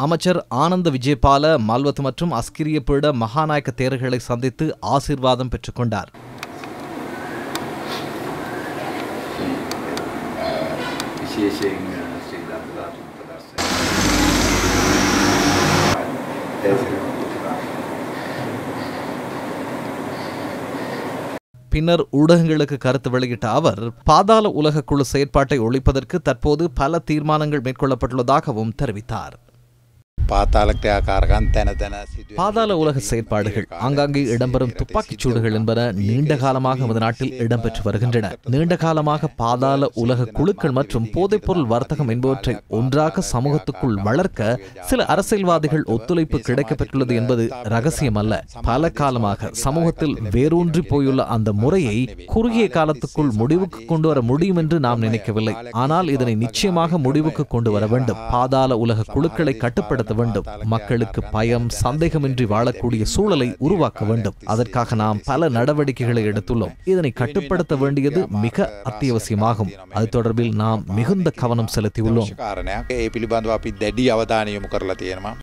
அமைச்சர் ஆனந்த விஜயபால மல்வத்து மற்றும் அஸ்கிரிய பீட மகாநாயக்க தேரர்களை சந்தித்து ஆசீர்வாதம் பெற்றுக் கொண்டார். பின்னர் ஊடகங்களுக்கு கருத்து வெளியிட்ட அவர், பாதாள உலக குழு செயற்பாட்டை ஒழிப்பதற்கு தற்போது பல தீர்மானங்கள் மேற்கொள்ளப்பட்டுள்ளதாகவும் தெரிவித்தார். பாதாள உலக செயற்பாடுகள் ஆங்காங்கே இடம்பெறும் துப்பாக்கிச் சூடுகள் என்பன நீண்ட காலமாக நமது நாட்டில் இடம்பெற்று வருகின்றன. நீண்ட காலமாக பாதாள உலக குழுக்கள் மற்றும் போதைப்பொருள் வர்த்தகம் என்பவற்றை ஒன்றாக சமூகத்துக்குள் வளர்க்க சில அரசியல்வாதிகள் ஒத்துழைப்பு கிடைக்கப்பெற்றுள்ளது என்பது ரகசியமல்ல. பல காலமாக சமூகத்தில் வேரூன்றி போயுள்ள அந்த முறையை குறுகிய காலத்துக்குள் முடிவுக்கு கொண்டு வர முடியும் என்று நாம் நினைக்கவில்லை. ஆனால் இதனை நிச்சயமாக முடிவுக்கு கொண்டு வர வேண்டும். பாதாள உலக குழுக்களை கட்டுப்படுத்த வேண்டும். மக்களுக்கு பயம், சந்தேகமின்றி வாழக்கூடிய சூழலை உருவாக்க வேண்டும். அதற்காக நாம் பல நடவடிக்கைகளை எடுத்துள்ளோம். இதனை கட்டுப்படுத்த வேண்டியது மிக அத்தியாவசியமாகும். அது தொடர்பில் நாம் மிகுந்த கவனம் செலுத்தியுள்ளோம்.